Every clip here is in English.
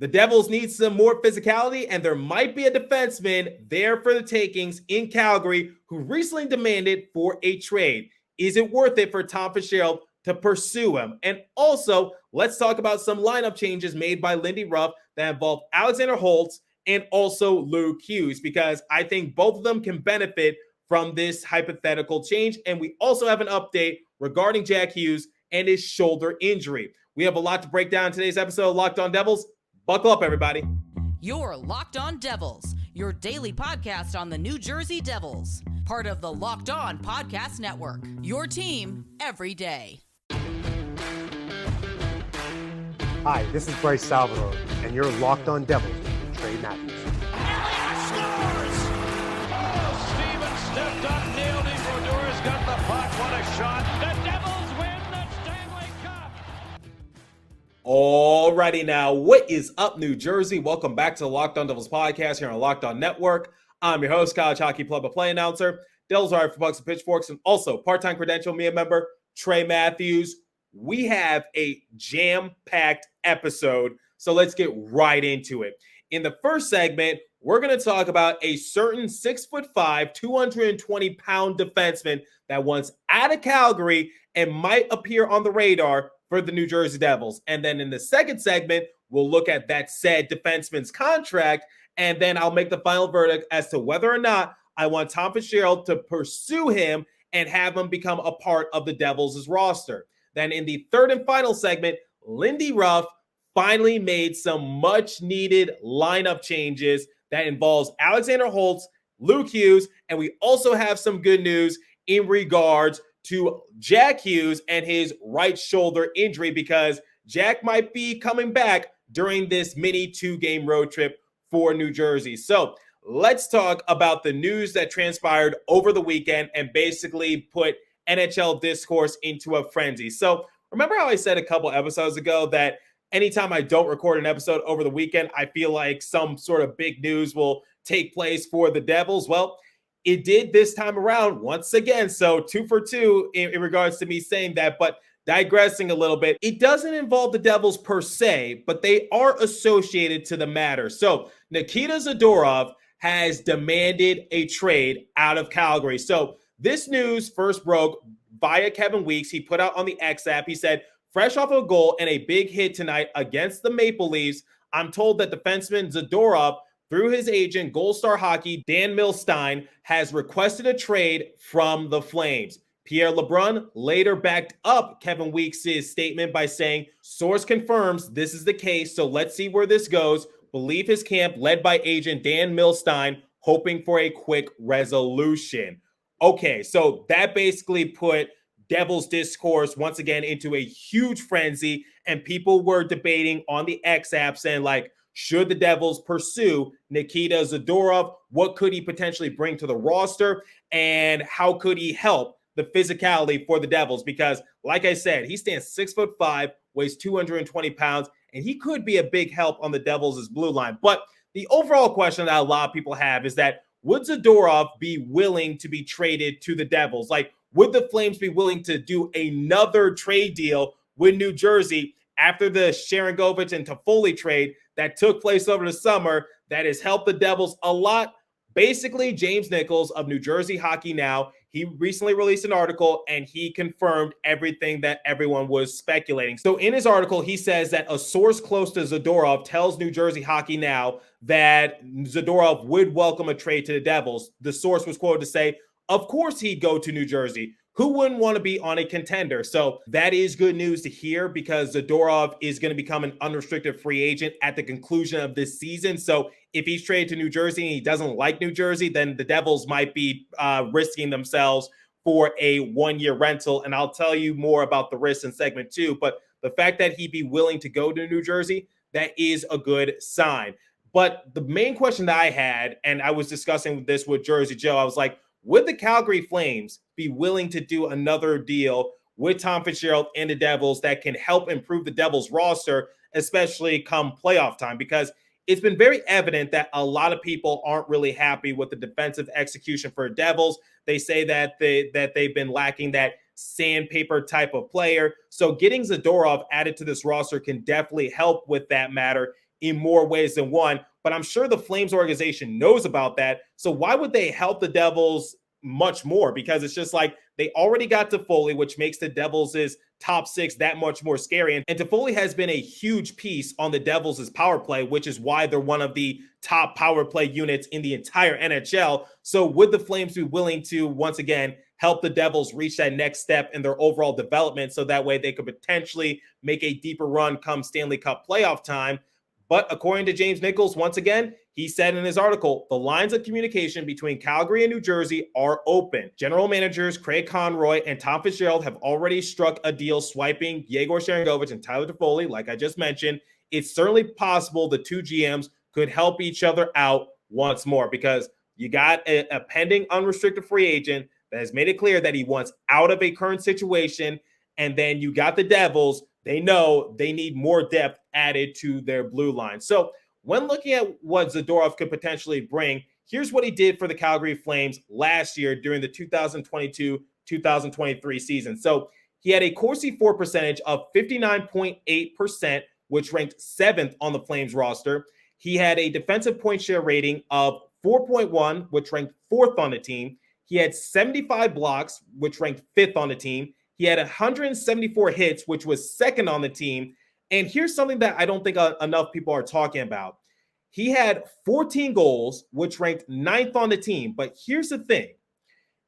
The Devils need some more physicality, and there might be a defenseman there for the takings in Calgary who recently demanded for a trade. Is it worth it for Tom Fitzgerald to pursue him? And also, let's talk about some lineup changes made by Lindy Ruff that involve Alexander Holtz and also Luke Hughes, because I think both of them can benefit from this hypothetical change. And we also have an update regarding Jack Hughes and his shoulder injury. We have a lot to break down in today's episode of Locked On Devils. Buckle up, everybody. You're Locked On Devils, your daily podcast on the New Jersey Devils, part of the Locked On Podcast Network, your team every day. Hi, this is Bryce Salvador, and you're Locked On Devils with Trey Matthews. Elliott scores! Oh, Stevens stepped up, nailed it. Brodor's got the puck. What a shot. The Devils win the Stanley Cup. Alrighty now, what is up, New Jersey? Welcome back to the Locked On Devils podcast here on Locked On Network. I'm your host, college hockey play-by-play announcer, Devils Wire for Bucks and Pitchforks, and also part-time credential media member, Trey Matthews. We have a jam-packed episode, so let's get right into it. In the first segment, we're going to talk about a certain 6'5", 220-pound defenseman that wants out of Calgary and might appear on the radar for the New Jersey Devils. And then in the second segment, we'll look at that said defenseman's contract, and then I'll make the final verdict as to whether or not I want Tom Fitzgerald to pursue him and have him become a part of the Devils' roster. Then in the third and final segment, Lindy Ruff finally made some much-needed lineup changes that involves Alexander Holtz, Luke Hughes, and we also have some good news in regards to Jack Hughes and his right shoulder injury, because Jack might be coming back during this mini 2-game road trip for New Jersey. So let's talk about the news that transpired over the weekend and basically put NHL discourse into a frenzy. So remember how I said a couple episodes ago that anytime I don't record an episode over the weekend, I feel like some sort of big news will take place for the Devils? Well, it did this time around once again. So 2 for 2 in regards to me saying that, but digressing a little bit, it doesn't involve the Devils per se, but they are associated to the matter. So Nikita Zadorov has demanded a trade out of Calgary. So this news first broke via Kevin Weeks. He put out on the X app, he said, fresh off a goal and a big hit tonight against the Maple Leafs, I'm told that defenseman Zadorov, through his agent, Gold Star Hockey, Dan Milstein, has requested a trade from the Flames. Pierre LeBrun later backed up Kevin Weeks' statement by saying, source confirms this is the case, so let's see where this goes. Believe his camp, led by agent Dan Milstein, hoping for a quick resolution. Okay, so that basically put Devils discourse once again into a huge frenzy, and people were debating on the X app saying, like, should the Devils pursue Nikita Zadorov? What could he potentially bring to the roster? And how could he help the physicality for the Devils? Because, like I said, he stands 6'5", weighs 220 pounds, and he could be a big help on the Devils' blue line. But the overall question that a lot of people have is that, would Zadorov be willing to be traded to the Devils? Like, would the Flames be willing to do another trade deal with New Jersey after the Sharangovich and Toffoli trade that took place over the summer that has helped the Devils a lot? Basically, James Nichols of New Jersey Hockey Now, he recently released an article and he confirmed everything that everyone was speculating. So in his article, he says that a source close to Zadorov tells New Jersey Hockey Now that Zadorov would welcome a trade to the Devils. The source was quoted to say, of course he'd go to New Jersey. Who wouldn't want to be on a contender? So that is good news to hear, because Zadorov is going to become an unrestricted free agent at the conclusion of this season. So if he's traded to New Jersey and he doesn't like New Jersey, then the Devils might be risking themselves for a one-year rental. And I'll tell you more about the risks in segment 2. But the fact that he'd be willing to go to New Jersey, that is a good sign. But the main question that I had, and I was discussing this with Jersey Joe, I was like, would the Calgary Flames be willing to do another deal with Tom Fitzgerald and the Devils that can help improve the Devils roster, especially come playoff time? Because it's been very evident that a lot of people aren't really happy with the defensive execution for Devils. They say that they've been lacking that sandpaper type of player. So getting Zadorov added to this roster can definitely help with that matter. in more ways than one. But I'm sure the Flames organization knows about that. So why would they help the Devils much more? Because it's just like they already got Toffoli, which makes the Devils' top six that much more scary. And Toffoli has been a huge piece on the Devils' power play, which is why they're one of the top power play units in the entire NHL. So would the Flames be willing to, once again, help the Devils reach that next step in their overall development so that way they could potentially make a deeper run come Stanley Cup playoff time? But according to James Nichols, once again, he said in his article, the lines of communication between Calgary and New Jersey are open. General managers Craig Conroy and Tom Fitzgerald have already struck a deal swiping Yegor Sharangovich and Tyler Toffoli, like I just mentioned. It's certainly possible the two GMs could help each other out once more because you got a pending unrestricted free agent that has made it clear that he wants out of a current situation. And then you got the Devils. They know they need more depth added to their blue line. So when looking at what Zadorov could potentially bring, here's what he did for the Calgary Flames last year during the 2022-2023 season. So he had a Corsi for percentage of 59.8%, which ranked 7th on the Flames roster. He had a defensive point share rating of 4.1, which ranked 4th on the team. He had 75 blocks, which ranked 5th on the team. He had 174 hits, which was 2nd on the team. And here's something that I don't think enough people are talking about. He had 14 goals, which ranked 9th on the team. But here's the thing.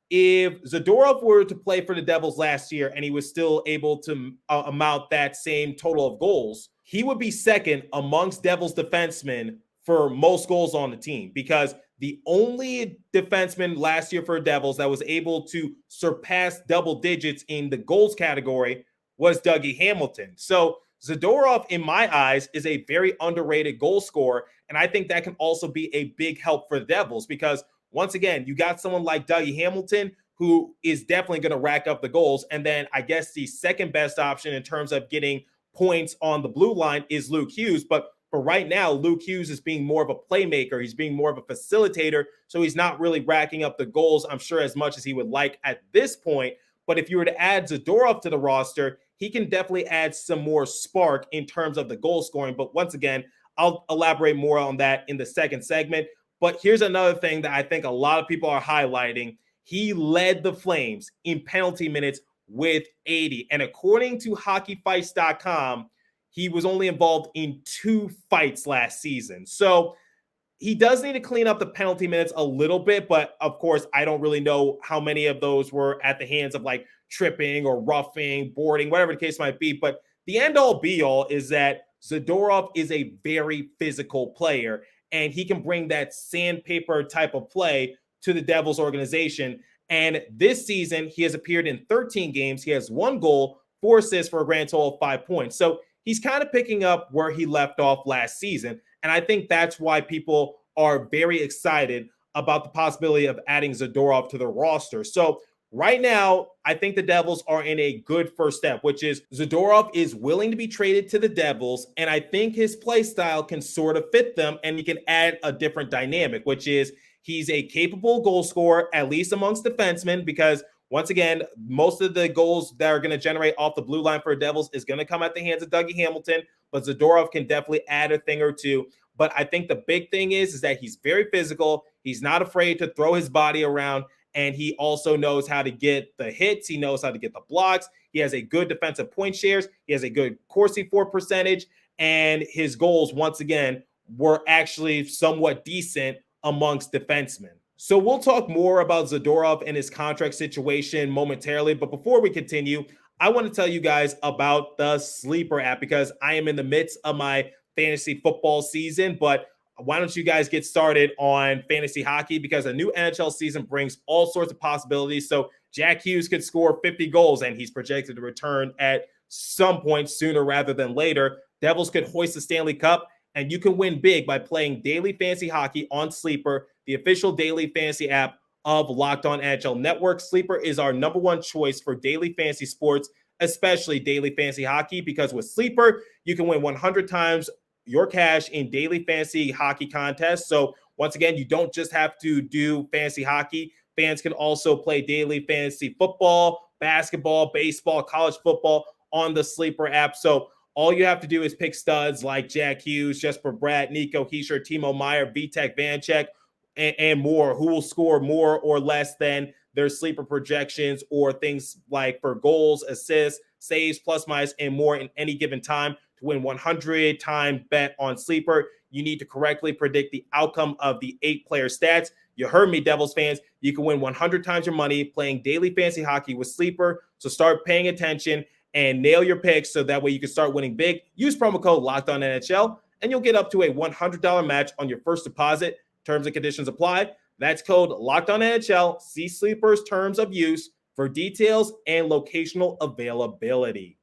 If Zadorov were to play for the Devils last year and he was still able to amount that same total of goals, he would be 2nd amongst Devils defensemen for most goals on the team, because the only defenseman last year for Devils that was able to surpass double digits in the goals category was Dougie Hamilton. So Zadorov, in my eyes, is a very underrated goal scorer, and I think that can also be a big help for the Devils because, once again, you got someone like Dougie Hamilton who is definitely going to rack up the goals, and then I guess the second best option in terms of getting points on the blue line is Luke Hughes, but for right now, Luke Hughes is being more of a playmaker. He's being more of a facilitator, so he's not really racking up the goals, I'm sure, as much as he would like at this point. But if you were to add Zadorov to the roster, he can definitely add some more spark in terms of the goal scoring. But once again, I'll elaborate more on that in the second segment. But here's another thing that I think a lot of people are highlighting. He led the Flames in penalty minutes with 80. And according to hockeyfights.com, he was only involved in 2 fights last season. So he does need to clean up the penalty minutes a little bit, but of course, I don't really know how many of those were at the hands of like tripping or roughing, boarding, whatever the case might be. But the end all be all is that Zadorov is a very physical player, and he can bring that sandpaper type of play to the Devils organization. And this season, he has appeared in 13 games. He has 1 goal, 4 assists for a grand total of 5 points. So he's kind of picking up where he left off last season. And I think that's why people are very excited about the possibility of adding Zadorov to the roster. So right now, I think the Devils are in a good first step, which is Zadorov is willing to be traded to the Devils. And I think his play style can sort of fit them, and he can add a different dynamic, which is he's a capable goal scorer, at least amongst defensemen, because once again, most of the goals that are going to generate off the blue line for the Devils is going to come at the hands of Dougie Hamilton, but Zadorov can definitely add a thing or two. But I think the big thing is that he's very physical. He's not afraid to throw his body around, and he also knows how to get the hits. He knows how to get the blocks. He has a good defensive point shares. He has a good Corsi for percentage, and his goals, once again, were actually somewhat decent amongst defensemen. So we'll talk more about Zadorov and his contract situation momentarily. But before we continue, I want to tell you guys about the Sleeper app because I am in the midst of my fantasy football season. But why don't you guys get started on fantasy hockey, because a new NHL season brings all sorts of possibilities. So Jack Hughes could score 50 goals, and he's projected to return at some point sooner rather than later. Devils could hoist the Stanley Cup, and you can win big by playing daily fantasy hockey on Sleeper, the official daily fantasy app of Locked On NHL Network. Sleeper is our #1 choice for daily fantasy sports, especially daily fantasy hockey, because with Sleeper, you can win 100 times your cash in daily fantasy hockey contests. So once again, you don't just have to do fantasy hockey. Fans can also play daily fantasy football, basketball, baseball, college football on the Sleeper app. So all you have to do is pick studs like Jack Hughes, Jesper Bratt, Nico Hischier, Timo Meyer, Vitek Vanecek, and more, who will score more or less than their sleeper projections, or things like for goals, assists, saves, plus minus, and more in any given time. To win 100-time bet on sleeper, you need to correctly predict the outcome of the 8-player stats. You heard me, Devils fans. You can win 100 times your money playing daily fantasy hockey with sleeper. So start paying attention and nail your picks so that way you can start winning big. Use promo code LOCKEDONNHL, and you'll get up to a $100 match on your first deposit. Terms and conditions apply. That's code LOCKEDONNHL. See Sleeper's terms of use for details and locational availability.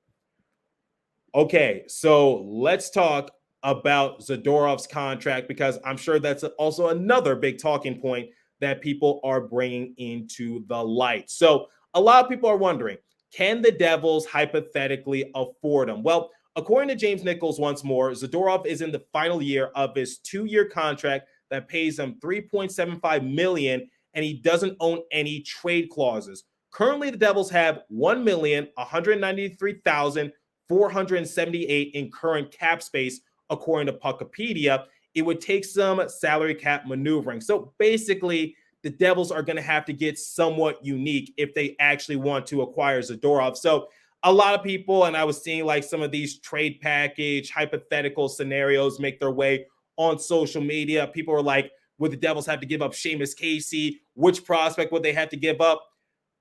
Okay, so let's talk about Zadorov's contract, because I'm sure that's also another big talking point that people are bringing into the light. So a lot of people are wondering, can the Devils hypothetically afford him? Well, according to Jase Medical once more, Zadorov is in the final year of his 2-year contract that pays him $3.75 million, and he doesn't own any trade clauses. Currently, the Devils have $1,193,478 in current cap space, according to Puckopedia. It would take some salary cap maneuvering. So basically, the Devils are going to have to get somewhat unique if they actually want to acquire Zadorov. So a lot of people, and I was seeing like some of these trade package hypothetical scenarios make their way on social media. People are like, would the Devils have to give up Seamus Casey? Which prospect would they have to give up?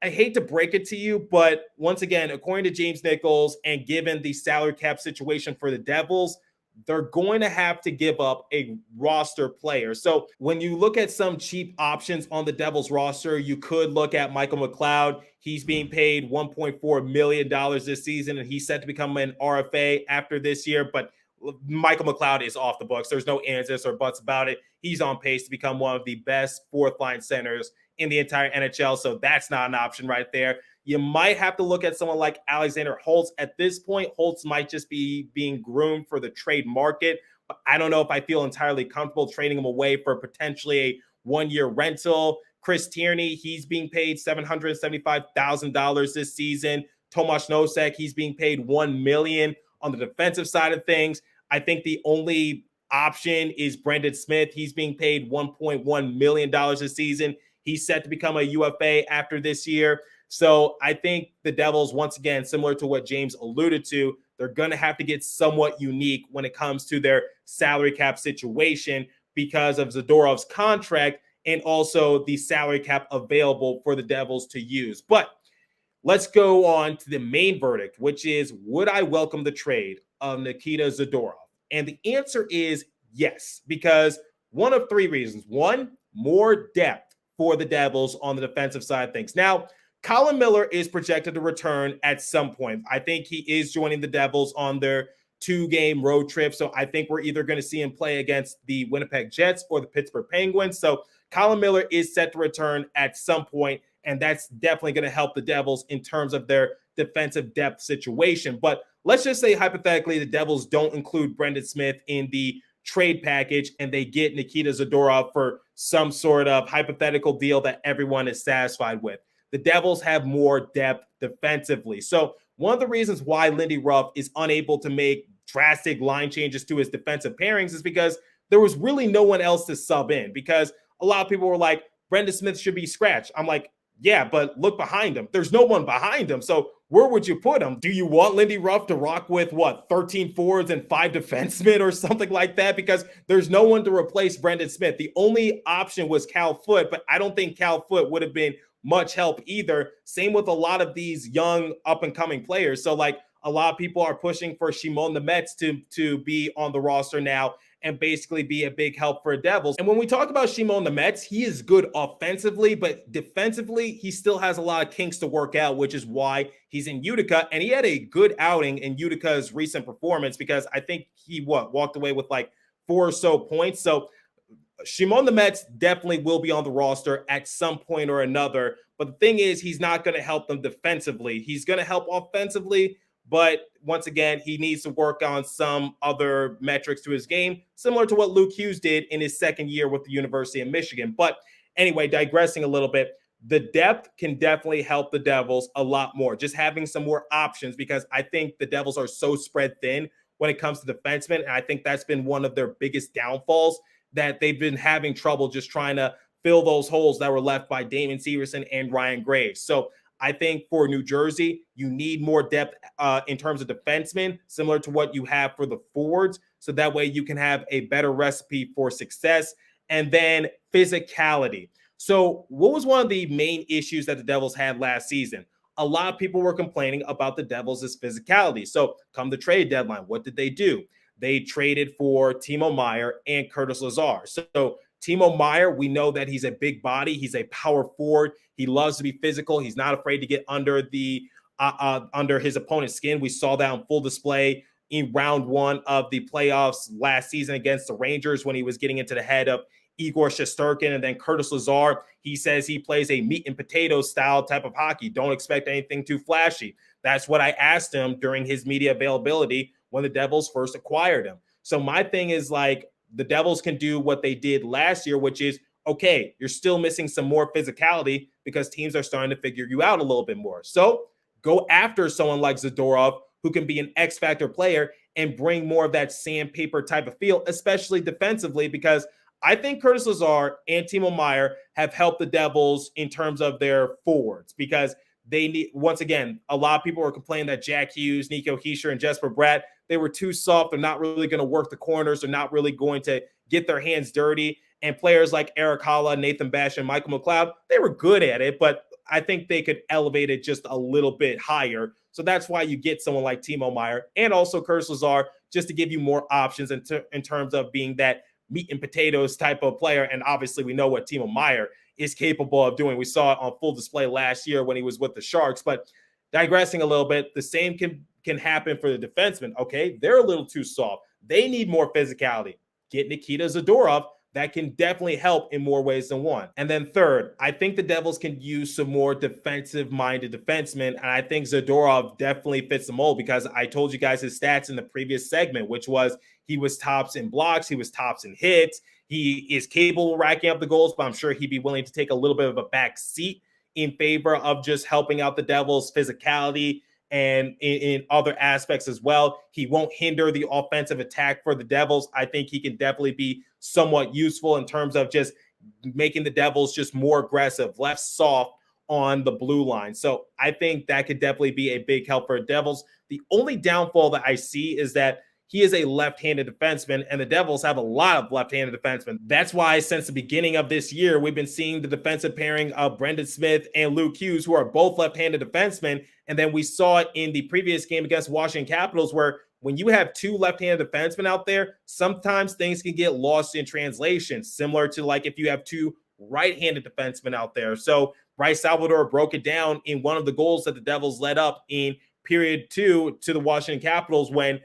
I hate to break it to you, but once again, according to Jase Medical, and given the salary cap situation for the Devils, they're going to have to give up a roster player. So when you look at some cheap options on the Devils roster, you could look at Michael McLeod. He's being paid $1.4 million this season, and he's set to become an RFA after this year. But Michael McLeod is off the books. There's no ands or buts about it. He's on pace to become one of the best fourth-line centers in the entire NHL, so that's not an option right there. You might have to look at someone like Alexander Holtz. At this point, Holtz might just be being groomed for the trade market, but I don't know if I feel entirely comfortable trading him away for potentially a one-year rental. Chris Tierney, he's being paid $775,000 this season. Tomasz Nosek, he's being paid $1 million on the defensive side of things. I think the only option is Brendan Smith. He's being paid $1.1 million this season. He's set to become a UFA after this year. So I think the Devils, once again, similar to what James alluded to, they're going to have to get somewhat unique when it comes to their salary cap situation because of Zadorov's contract and also the salary cap available for the Devils to use. But let's go on to the main verdict, which is, would I welcome the trade of Nikita Zadorov? And the answer is yes, because one of 3 reasons. 1, more depth for the Devils on the defensive side of things. Now, Colin Miller is projected to return at some point. I think he is joining the Devils on their 2-game road trip. So I think we're either going to see him play against the Winnipeg Jets or the Pittsburgh Penguins. So Colin Miller is set to return at some point, and that's definitely going to help the Devils in terms of their defensive depth situation. But let's just say hypothetically the Devils don't include Brendan Smith in the trade package and they get Nikita Zadorov for some sort of hypothetical deal that everyone is satisfied with. The Devils have more depth defensively. So one of the reasons why Lindy Ruff is unable to make drastic line changes to his defensive pairings is because there was really no one else to sub in, because a lot of people were like, Brendan Smith should be scratched. I'm like, yeah, but look behind him. There's no one behind him. So where would you put him? Do you want Lindy Ruff to rock with 13 forwards and 5 defensemen or something like that? Because there's no one to replace Brendan Smith. The only option was Cal Foote, but I don't think Cal Foote would have been much help either. Same with a lot of these young up and coming players. So like a lot of people are pushing for Shimon Nemec to be on the roster now and basically be a big help for Devils. And when we talk about Shimon Nemec, he is good offensively, but defensively, he still has a lot of kinks to work out, which is why he's in Utica. And he had a good outing in Utica's recent performance, because I think he walked away with like 4 or so points. So Shimon Nemec definitely will be on the roster at some point or another. But the thing is, he's not going to help them defensively. He's going to help offensively, but once again, he needs to work on some other metrics to his game, similar to what Luke Hughes did in his second year with the University of Michigan. But anyway, digressing a little bit, the depth can definitely help the Devils a lot more, just having some more options, because I think the Devils are so spread thin when it comes to defensemen. And I think that's been one of their biggest downfalls, that they've been having trouble just trying to fill those holes that were left by Damon Severson and Ryan Graves. So I think for New Jersey, you need more depth in terms of defensemen, similar to what you have for the forwards. So that way you can have a better recipe for success. And then physicality. So what was one of the main issues that the Devils had last season? A lot of people were complaining about the Devils' physicality. So come the trade deadline, what did they do? They traded for Timo Meier and Curtis Lazar. So Timo Meier, we know that he's a big body. He's a power forward. He loves to be physical. He's not afraid to get under his opponent's skin. We saw that on full display in round 1 of the playoffs last season against the Rangers when he was getting into the head of Igor Shesterkin. And then Curtis Lazar, he says he plays a meat and potatoes style type of hockey. Don't expect anything too flashy. That's what I asked him during his media availability when the Devils first acquired him. So my thing is, like, the Devils can do what they did last year, which is, okay, you're still missing some more physicality because teams are starting to figure you out a little bit more. So go after someone like Zadorov, who can be an X-factor player and bring more of that sandpaper type of feel, especially defensively, because I think Curtis Lazar and Timo Meier have helped the Devils in terms of their forwards, because they need, once again, a lot of people were complaining that Jack Hughes, Nico Hischier, and Jesper Bratt, they were too soft. They're not really going to work the corners. They're not really going to get their hands dirty. And players like Eric Haula, Nathan Bash, and Michael McLeod, they were good at it, but I think they could elevate it just a little bit higher. So that's why you get someone like Timo Meier and also Curtis Lazar, just to give you more options in terms of being that meat and potatoes type of player. And obviously we know what Timo Meier is capable of doing. We saw it on full display last year when he was with the Sharks. But digressing a little bit, the same can happen for the defensemen. Okay, they're a little too soft. They need more physicality. Get Nikita Zadorov. That can definitely help in more ways than one. And then third, I think the Devils can use some more defensive-minded defensemen, and I think Zadorov definitely fits the mold, because I told you guys his stats in the previous segment, which was he was tops in blocks, he was tops in hits, he is capable of racking up the goals, but I'm sure he'd be willing to take a little bit of a back seat in favor of just helping out the Devils' physicality and in other aspects as well. He won't hinder the offensive attack for the Devils. I think he can definitely be somewhat useful in terms of just making the Devils just more aggressive, less soft on the blue line. So I think that could definitely be a big help for the Devils. The only downfall that I see is that he is a left-handed defenseman, and the Devils have a lot of left-handed defensemen. That's why since the beginning of this year, we've been seeing the defensive pairing of Brendan Smith and Luke Hughes, who are both left-handed defensemen. And then we saw it in the previous game against Washington Capitals, where when you have two left-handed defensemen out there, sometimes things can get lost in translation, similar to like if you have two right-handed defensemen out there. So Bryce Salvador broke it down in one of the goals that the Devils led up in period 2 to the Washington Capitals when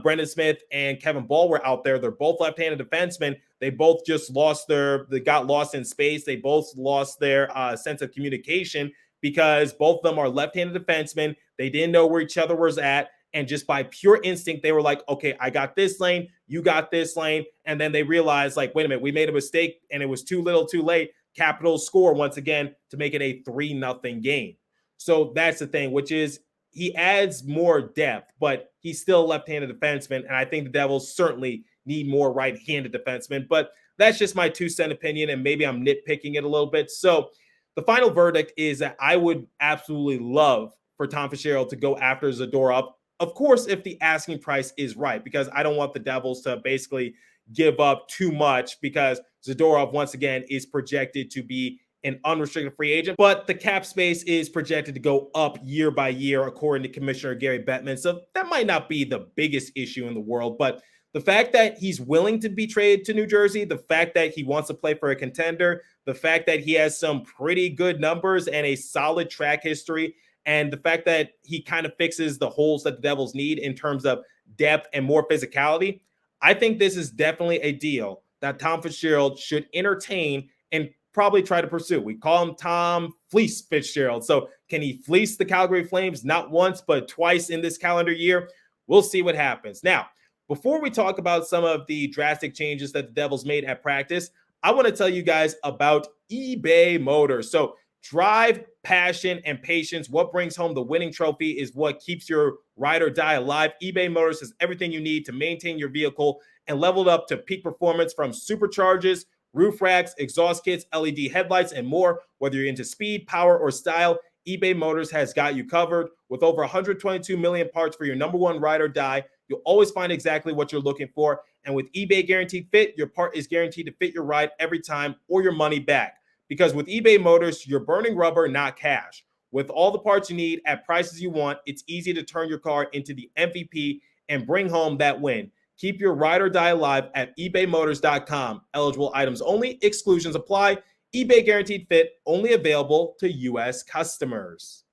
Brendan Smith and Kevin Ball were out there. They're both left-handed defensemen. They both just they got lost in space. They both lost their sense of communication because both of them are left-handed defensemen. They didn't know where each other was at. And just by pure instinct, they were like, okay, I got this lane, you got this lane. And then they realized, like, wait a minute, we made a mistake and it was too little too late. Capitals score once again to make it a 3-0 game. So that's the thing, which is he adds more depth, but he's still a left-handed defenseman. And I think the Devils certainly need more right-handed defensemen. But that's just my 2-cent opinion, and maybe I'm nitpicking it a little bit. So the final verdict is that I would absolutely love for Tom Fitzgerald to go after Zadorov. Of course, if the asking price is right, because I don't want the Devils to basically give up too much, because Zadorov, once again, is projected to be an unrestricted free agent, but the cap space is projected to go up year by year, according to Commissioner Gary Bettman. So that might not be the biggest issue in the world, but the fact that he's willing to be traded to New Jersey, the fact that he wants to play for a contender, the fact that he has some pretty good numbers and a solid track history, and the fact that he kind of fixes the holes that the Devils need in terms of depth and more physicality, I think this is definitely a deal that Tom Fitzgerald should entertain and probably try to pursue. We call him Tom Fleece Fitzgerald. So can he fleece the Calgary Flames not once, but twice in this calendar year? We'll see what happens. Now, before we talk about some of the drastic changes that the Devils made at practice, I want to tell you guys about eBay Motors. So Drive, passion, and patience. What brings home the winning trophy is what keeps your ride or die alive. eBay Motors has everything you need to maintain your vehicle and level it up to peak performance, from superchargers, roof racks, exhaust kits, LED headlights, and more. Whether you're into speed, power, or style, eBay Motors has got you covered. With over 122 million parts for your number one ride or die, you'll always find exactly what you're looking for. And with eBay Guaranteed Fit, your part is guaranteed to fit your ride every time or your money back. Because with eBay Motors, you're burning rubber, not cash. With all the parts you need at prices you want, it's easy to turn your car into the MVP and bring home that win. Keep your ride or die alive at ebaymotors.com. Eligible items only. Exclusions apply. eBay Guaranteed Fit only available to U.S. customers.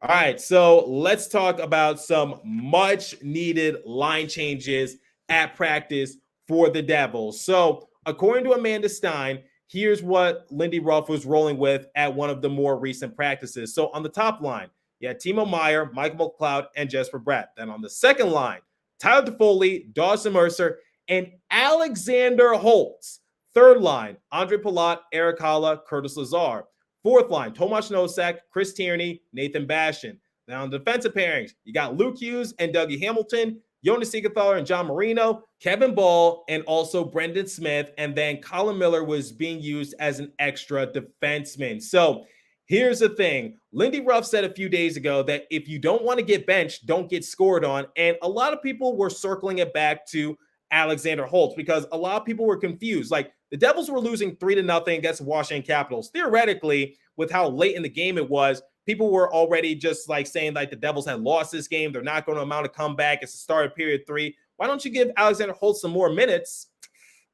All right, so let's talk about some much needed line changes at practice for the Devils. So according to Amanda Stein, here's what Lindy Ruff was rolling with at one of the more recent practices. So on the top line, you had Timo Meier, Michael McLeod, and Jesper Bratt. Then on the second line, Tyler Toffoli, Dawson Mercer, and Alexander Holtz. Third line, Andre Palat, Eric Haula, Curtis Lazar. Fourth line, Tomas Nosek, Chris Tierney, Nathan Bastian. Now on defensive pairings, you got Luke Hughes and Dougie Hamilton, Jonas Siegenthaler and John Marino, Kevin Ball, and also Brendan Smith. And then Colin Miller was being used as an extra defenseman. So here's the thing. Lindy Ruff said a few days ago that if you don't want to get benched, don't get scored on. And a lot of people were circling it back to Alexander Holtz because a lot of people were confused. Like, the Devils were losing 3-0 against the Washington Capitals. Theoretically, with how late in the game it was, people were already just like saying like the Devils had lost this game. They're not going to amount a comeback. It's the start of period 3. Why don't you give Alexander Holtz some more minutes?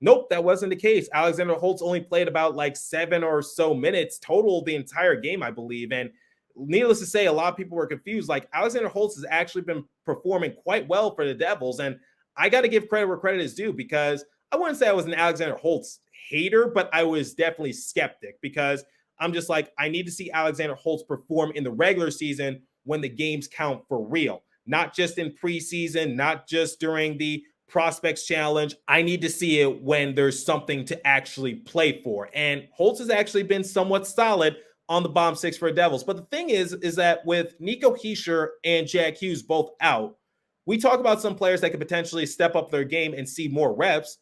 Nope, that wasn't the case. Alexander Holtz only played about like 7 or so minutes total the entire game, I believe. And needless to say, a lot of people were confused. Like, Alexander Holtz has actually been performing quite well for the Devils. And I got to give credit where credit is due, because I wouldn't say I was an Alexander Holtz hater, but I was definitely skeptic, because I'm just like, I need to see Alexander Holtz perform in the regular season when the games count for real, not just in preseason, not just during the Prospects Challenge. I need to see it when there's something to actually play for. And Holtz has actually been somewhat solid on the bottom 6 for the Devils. But the thing is that with Nico Hischier and Jack Hughes both out, we talk about some players that could potentially step up their game and see more reps.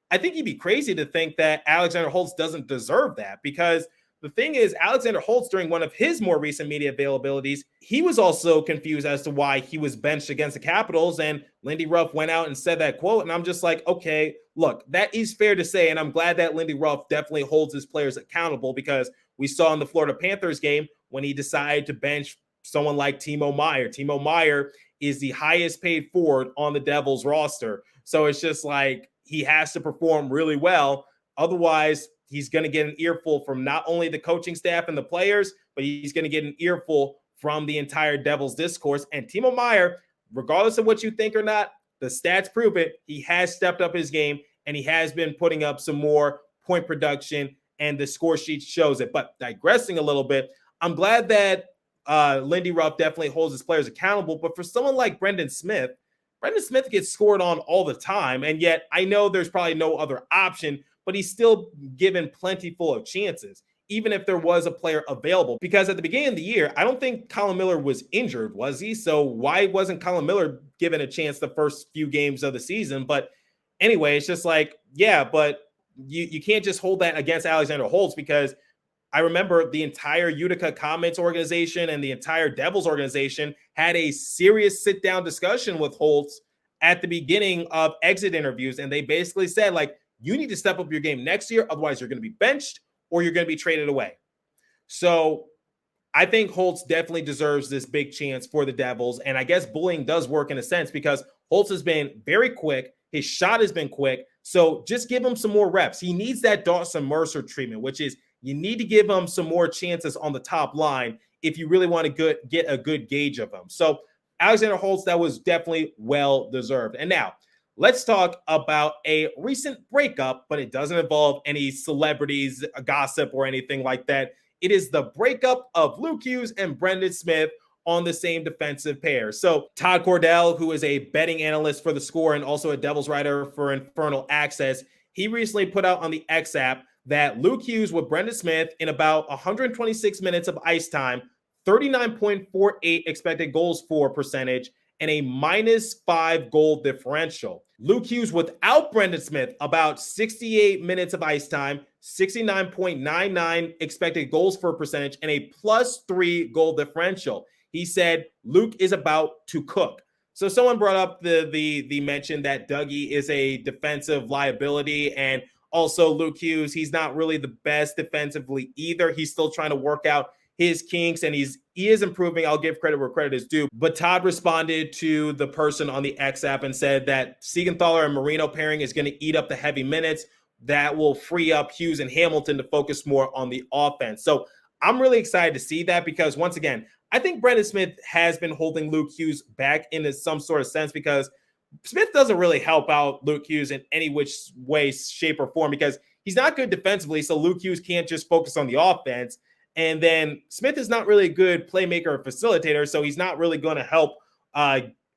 I think you'd be crazy to think that Alexander Holtz doesn't deserve that, because the thing is, Alexander Holtz, during one of his more recent media availabilities, he was also confused as to why he was benched against the Capitals. And Lindy Ruff went out and said that quote. And I'm just like, okay, look, that is fair to say. And I'm glad that Lindy Ruff definitely holds his players accountable, because we saw in the Florida Panthers game when he decided to bench someone like Timo Meier. Timo Meier is the highest paid forward on the Devils roster. So it's just like, he has to perform really well. Otherwise, he's going to get an earful from not only the coaching staff and the players, but he's going to get an earful from the entire Devils discourse. And Timo Meier, regardless of what you think or not, the stats prove it. He has stepped up his game, and he has been putting up some more point production, and the score sheet shows it. But digressing a little bit, I'm glad that Lindy Ruff definitely holds his players accountable. But for someone like Brendan Smith gets scored on all the time. And yet I know there's probably no other option, but he's still given plenty full of chances, even if there was a player available. Because at the beginning of the year, I don't think Colin Miller was injured, was he? So why wasn't Colin Miller given a chance the first few games of the season? But anyway, it's just like, yeah, but you can't just hold that against Alexander Holtz, because I remember the entire Utica Comments organization and the entire Devils organization had a serious sit-down discussion with Holtz at the beginning of exit interviews. And they basically said, like, you need to step up your game next year. Otherwise, you're going to be benched or you're going to be traded away. So I think Holtz definitely deserves this big chance for the Devils. And I guess bullying does work in a sense, because Holtz has been very quick. His shot has been quick. So just give him some more reps. He needs that Dawson Mercer treatment, which is, you need to give him some more chances on the top line if you really want to get a good gauge of him. So Alexander Holtz, that was definitely well-deserved. And now let's talk about a recent breakup, but it doesn't involve any celebrities, gossip, or anything like that. It is the breakup of Luke Hughes and Brendan Smith on the same defensive pair. So Todd Cordell, who is a betting analyst for The Score and also a Devils writer for Infernal Access, he recently put out on the X app that Luke Hughes with Brendan Smith in about 126 minutes of ice time, 39.48 expected goals for percentage, and a -5 goal differential. Luke Hughes without Brendan Smith, about 68 minutes of ice time, 69.99 expected goals for percentage, and a +3 goal differential. He said Luke is about to cook. So someone brought up the mention that Dougie is a defensive liability, and also Luke Hughes, he's not really the best defensively either. He's still trying to work out his kinks, and he is improving. I'll give credit where credit is due. But Todd responded to the person on the X app and said that Siegenthaler and Marino pairing is going to eat up the heavy minutes. That will free up Hughes and Hamilton to focus more on the offense. So I'm really excited to see that, because once again, I think Brendan Smith has been holding Luke Hughes back in some sort of sense, because Smith doesn't really help out Luke Hughes in any which way, shape, or form, because he's not good defensively. So Luke Hughes can't just focus on the offense. And then Smith is not really a good playmaker or facilitator, so he's not really going to help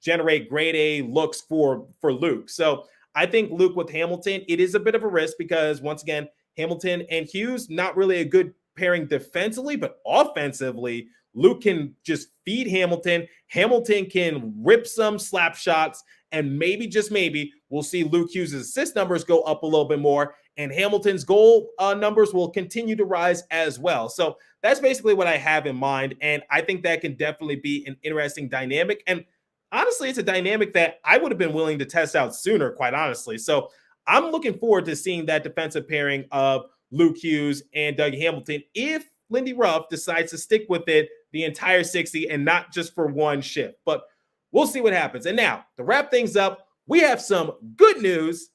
generate grade A looks for Luke. So I think Luke with Hamilton, it is a bit of a risk, because once again, Hamilton and Hughes, not really a good pairing defensively, but offensively, Luke can just feed Hamilton. Hamilton can rip some slap shots, and maybe, just maybe, we'll see Luke Hughes' assist numbers go up a little bit more, and Hamilton's goal numbers will continue to rise as well. So that's basically what I have in mind, and I think that can definitely be an interesting dynamic. And honestly, it's a dynamic that I would have been willing to test out sooner, quite honestly. So I'm looking forward to seeing that defensive pairing of Luke Hughes and Doug Hamilton if Lindy Ruff decides to stick with it the entire 60 and not just for one shift. But we'll see what happens. And now, to wrap things up, we have some good news,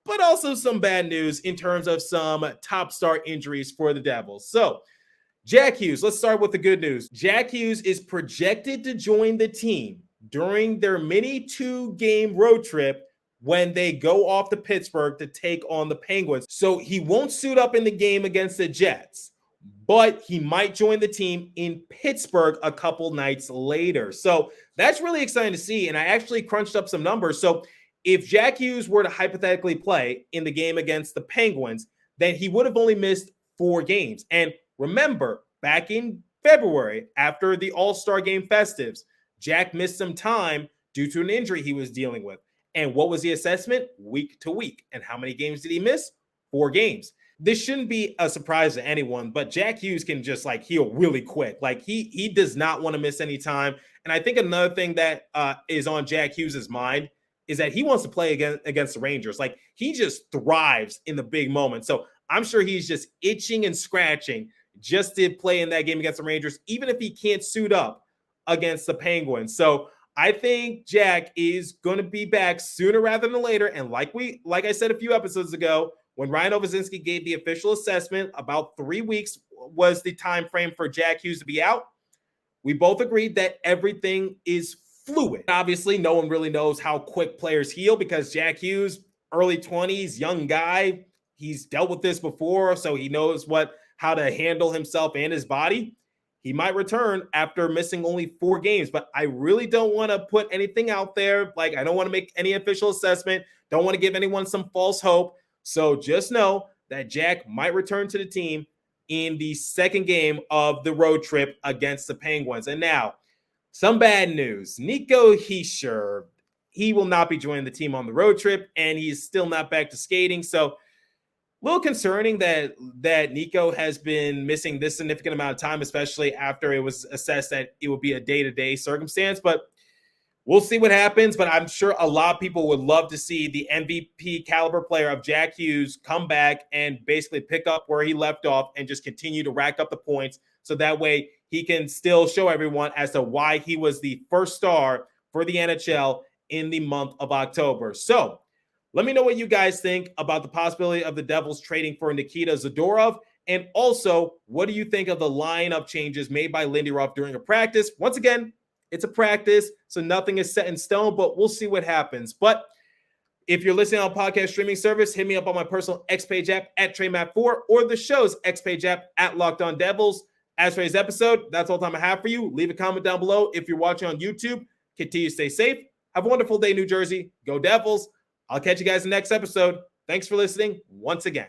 but also some bad news in terms of some top star injuries for the Devils. So Jack Hughes, let's start with the good news. Jack Hughes is projected to join the team during their mini 2-game road trip when they go off to Pittsburgh to take on the Penguins. So he won't suit up in the game against the Jets, but he might join the team in Pittsburgh a couple nights later. So that's really exciting to see. And I actually crunched up some numbers. So if Jack Hughes were to hypothetically play in the game against the Penguins, then he would have only missed 4 games. And remember, back in February, after the All-Star Game festives, Jack missed some time due to an injury he was dealing with. And what was the assessment? Week to week. And how many games did he miss? 4 games. This shouldn't be a surprise to anyone, but Jack Hughes can just heal really quick. He does not want to miss any time. And I think another thing that is on Jack Hughes' mind is that he wants to play against the Rangers. He just thrives in the big moments. So I'm sure he's just itching and scratching just to play in that game against the Rangers, even if he can't suit up against the Penguins. So I think Jack is going to be back sooner rather than later. And like I said a few episodes ago, when Ryan Ovazinski gave the official assessment, about 3 weeks was the time frame for Jack Hughes to be out. We both agreed that everything is fluid. Obviously, no one really knows how quick players heal, because Jack Hughes, early 20s, young guy, he's dealt with this before, so he knows how to handle himself and his body. He might return after missing only 4 games, but I really don't want to put anything out there. I don't want to make any official assessment. Don't want to give anyone some false hope. So just know that Jack might return to the team in the second game of the road trip against the Penguins. And now, some bad news. Nico Hischier, he will not be joining the team on the road trip, and he's still not back to skating. So a little concerning that Nico has been missing this significant amount of time, especially after it was assessed that it would be a day-to-day circumstance. But we'll see what happens. But I'm sure a lot of people would love to see the MVP caliber player of Jack Hughes come back and basically pick up where he left off and just continue to rack up the points. So that way he can still show everyone as to why he was the first star for the NHL in the month of October. So let me know what you guys think about the possibility of the Devils trading for Nikita Zadorov. And also, what do you think of the lineup changes made by Lindy Ruff during a practice? Once again, it's a practice, so nothing is set in stone, but we'll see what happens. But if you're listening on podcast streaming service, hit me up on my personal X Page app at TreyMatt4 or the show's X Page app at Locked On Devils. As for today's episode, that's all the time I have for you. Leave a comment down below if you're watching on YouTube. Continue to stay safe. Have a wonderful day, New Jersey. Go Devils. I'll catch you guys in the next episode. Thanks for listening once again.